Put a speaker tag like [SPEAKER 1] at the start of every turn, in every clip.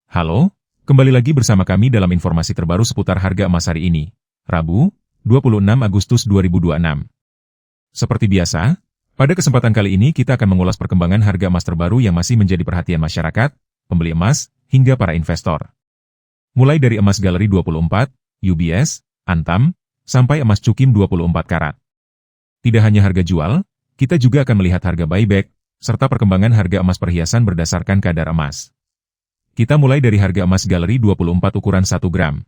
[SPEAKER 1] Halo, kembali lagi bersama kami dalam informasi terbaru seputar harga emas hari ini, Rabu, 26 Agustus 2026. Seperti biasa, pada kesempatan kali ini kita akan mengulas perkembangan harga emas terbaru yang masih menjadi perhatian masyarakat, pembeli emas, hingga para investor. Mulai dari emas galeri 24, UBS, Antam, sampai emas cukim 24 karat. Tidak hanya harga jual, kita juga akan melihat harga buyback, serta perkembangan harga emas perhiasan berdasarkan kadar emas. Kita mulai dari harga emas galeri 24 ukuran 1 gram.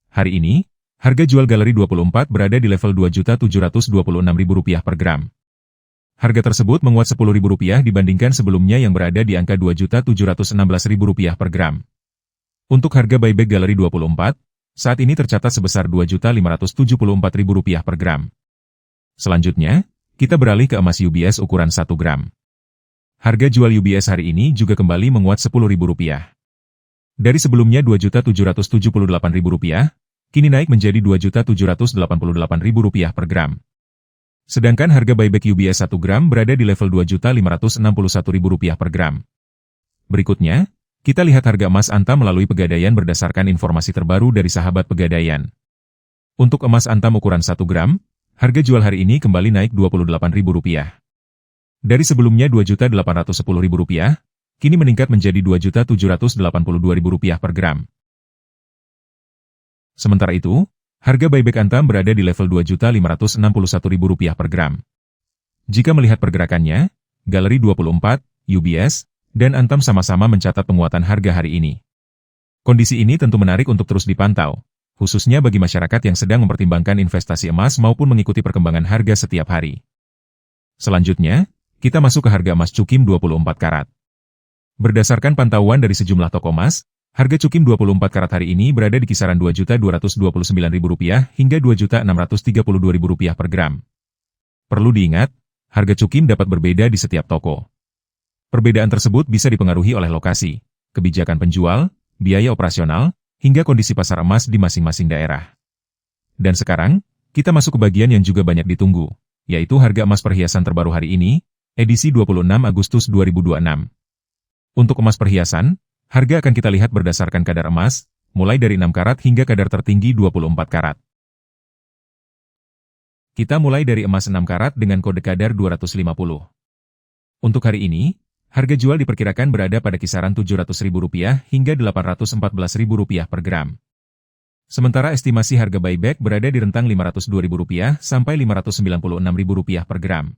[SPEAKER 1] Hari ini, harga jual galeri 24 berada di level Rp2.726.000 per gram. Harga tersebut menguat Rp10.000 dibandingkan sebelumnya yang berada di angka Rp2.716.000 per gram. Untuk harga buyback galeri 24, saat ini tercatat sebesar Rp2.574.000 per gram. Selanjutnya, kita beralih ke emas UBS ukuran 1 gram. Harga jual UBS hari ini juga kembali menguat Rp10.000. Dari sebelumnya Rp2.778.000, kini naik menjadi Rp2.788.000 per gram. Sedangkan harga buyback UBS 1 gram berada di level Rp2.561.000 per gram. Berikutnya, kita lihat harga emas Antam melalui Pegadaian berdasarkan informasi terbaru dari sahabat Pegadaian. Untuk emas Antam ukuran 1 gram, harga jual hari ini kembali naik Rp28.000. Dari sebelumnya Rp2.810.000, kini meningkat menjadi Rp2.782.000 per gram. Sementara itu, harga buyback Antam berada di level Rp2.561.000 per gram. Jika melihat pergerakannya, galeri 24, UBS, dan Antam sama-sama mencatat penguatan harga hari ini. Kondisi ini tentu menarik untuk terus dipantau, khususnya bagi masyarakat yang sedang mempertimbangkan investasi emas maupun mengikuti perkembangan harga setiap hari. Selanjutnya, kita masuk ke harga emas cukim 24 karat. Berdasarkan pantauan dari sejumlah toko emas, harga cukim 24 karat hari ini berada di kisaran Rp2.229.000 hingga Rp2.632.000 per gram. Perlu diingat, harga cukim dapat berbeda di setiap toko. Perbedaan tersebut bisa dipengaruhi oleh lokasi, kebijakan penjual, biaya operasional, hingga kondisi pasar emas di masing-masing daerah. Dan sekarang, kita masuk ke bagian yang juga banyak ditunggu, yaitu harga emas perhiasan terbaru hari ini, edisi 26 Agustus 2026. Untuk emas perhiasan, harga akan kita lihat berdasarkan kadar emas, mulai dari 6 karat hingga kadar tertinggi 24 karat. Kita mulai dari emas 6 karat dengan kode kadar 250. Untuk hari ini, harga jual diperkirakan berada pada kisaran Rp700.000 hingga Rp814.000 per gram. Sementara estimasi harga buyback berada di rentang Rp502.000 sampai Rp596.000 per gram.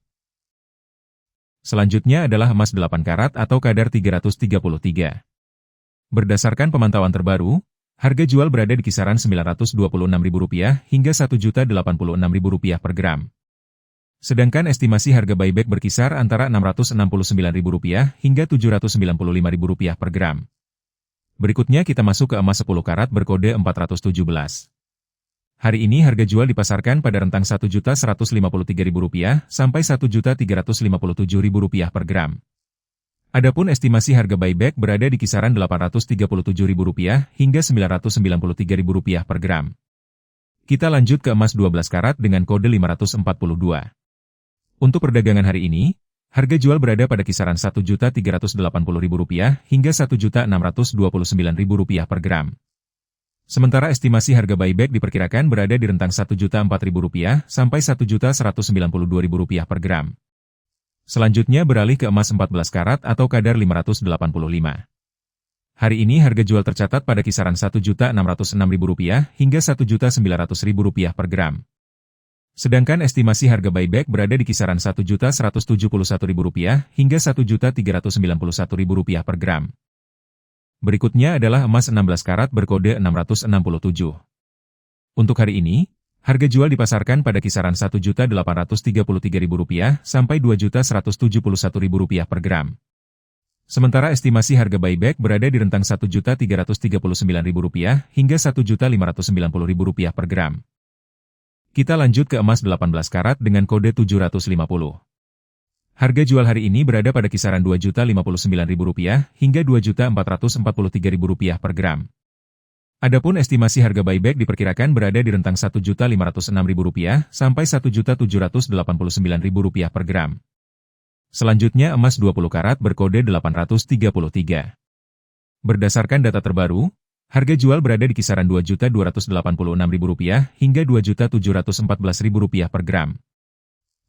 [SPEAKER 1] Selanjutnya adalah emas 8 karat atau kadar 333. Berdasarkan pemantauan terbaru, harga jual berada di kisaran Rp926.000 hingga Rp1.086.000 per gram. Sedangkan estimasi harga buyback berkisar antara Rp669.000 hingga Rp795.000 per gram. Berikutnya kita masuk ke emas 10 karat berkode 417. Hari ini harga jual dipasarkan pada rentang Rp1.153.000 sampai Rp1.357.000 per gram. Adapun estimasi harga buyback berada di kisaran Rp837.000 hingga Rp993.000 per gram. Kita lanjut ke emas 12 karat dengan kode 542. Untuk perdagangan hari ini, harga jual berada pada kisaran Rp1.380.000 hingga Rp1.629.000 per gram. Sementara estimasi harga buyback diperkirakan berada di rentang Rp1.004.000 sampai Rp1.192.000 per gram. Selanjutnya beralih ke emas 14 karat atau kadar 585. Hari ini harga jual tercatat pada kisaran Rp1.606.000 hingga Rp1.900.000 per gram. Sedangkan estimasi harga buyback berada di kisaran Rp1.171.000 hingga Rp1.391.000 per gram. Berikutnya adalah emas 16 karat berkode 667. Untuk hari ini, harga jual dipasarkan pada kisaran Rp1.833.000 sampai Rp2.171.000 per gram. Sementara estimasi harga buyback berada di rentang Rp1.339.000 hingga Rp1.590.000 per gram. Kita lanjut ke emas 18 karat dengan kode 750. Harga jual hari ini berada pada kisaran Rp2.059.000 hingga Rp2.443.000 per gram. Adapun estimasi harga buyback diperkirakan berada di rentang Rp1.506.000 sampai Rp1.789.000 per gram. Selanjutnya emas 20 karat berkode 833. Berdasarkan data terbaru, harga jual berada di kisaran Rp2.286.000 hingga Rp2.714.000 per gram.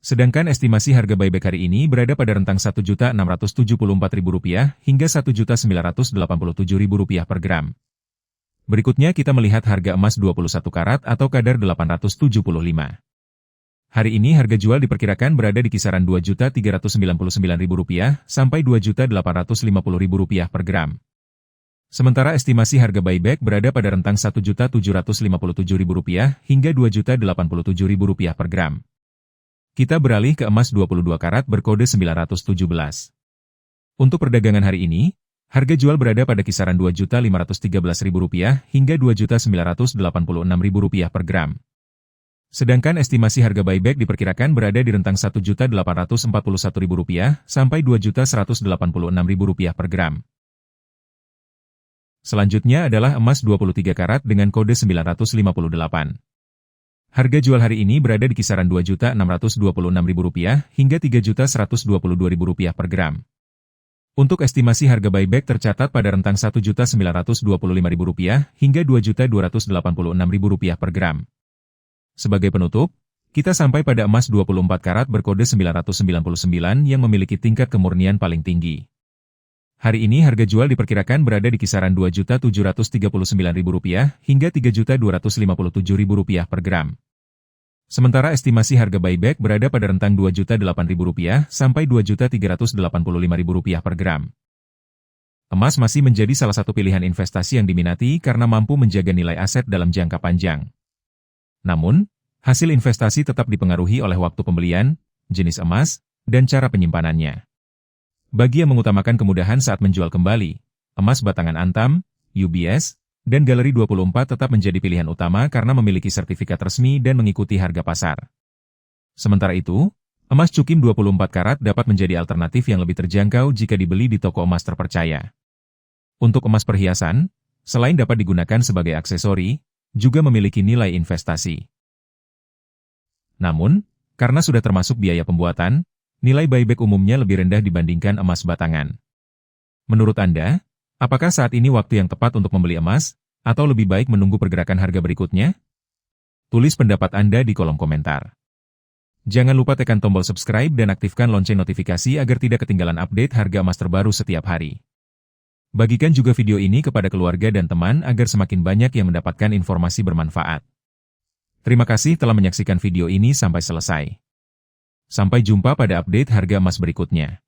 [SPEAKER 1] Sedangkan estimasi harga buyback hari ini berada pada rentang Rp1.674.000 hingga Rp1.987.000 per gram. Berikutnya kita melihat harga emas 21 karat atau kadar 875. Hari ini harga jual diperkirakan berada di kisaran Rp2.399.000 sampai Rp2.850.000 per gram. Sementara estimasi harga buyback berada pada rentang Rp1.757.000 hingga Rp2.087.000 per gram. Kita beralih ke emas 22 karat berkode 917. Untuk perdagangan hari ini, harga jual berada pada kisaran Rp2.513.000 hingga Rp2.986.000 per gram. Sedangkan estimasi harga buyback diperkirakan berada di rentang Rp1.841.000 sampai Rp2.186.000 per gram. Selanjutnya adalah emas 23 karat dengan kode 958. Harga jual hari ini berada di kisaran Rp2.626.000 hingga Rp3.122.000 per gram. Untuk estimasi harga buyback tercatat pada rentang Rp1.925.000 hingga Rp2.286.000 per gram. Sebagai penutup, kita sampai pada emas 24 karat berkode 999 yang memiliki tingkat kemurnian paling tinggi. Hari ini harga jual diperkirakan berada di kisaran Rp2.739.000 hingga Rp3.257.000 per gram. Sementara estimasi harga buyback berada pada rentang Rp2.008.000 sampai Rp2.385.000 per gram. Emas masih menjadi salah satu pilihan investasi yang diminati karena mampu menjaga nilai aset dalam jangka panjang. Namun, hasil investasi tetap dipengaruhi oleh waktu pembelian, jenis emas, dan cara penyimpanannya. Bagi yang mengutamakan kemudahan saat menjual kembali, emas batangan Antam, UBS, dan Galeri 24 tetap menjadi pilihan utama karena memiliki sertifikat resmi dan mengikuti harga pasar. Sementara itu, emas Cukim 24 karat dapat menjadi alternatif yang lebih terjangkau jika dibeli di toko emas terpercaya. Untuk emas perhiasan, selain dapat digunakan sebagai aksesori, juga memiliki nilai investasi. Namun, karena sudah termasuk biaya pembuatan, nilai buyback umumnya lebih rendah dibandingkan emas batangan. Menurut Anda, apakah saat ini waktu yang tepat untuk membeli emas, atau lebih baik menunggu pergerakan harga berikutnya? Tulis pendapat Anda di kolom komentar. Jangan lupa tekan tombol subscribe dan aktifkan lonceng notifikasi agar tidak ketinggalan update harga emas terbaru setiap hari. Bagikan juga video ini kepada keluarga dan teman agar semakin banyak yang mendapatkan informasi bermanfaat. Terima kasih telah menyaksikan video ini sampai selesai. Sampai jumpa pada update harga emas berikutnya.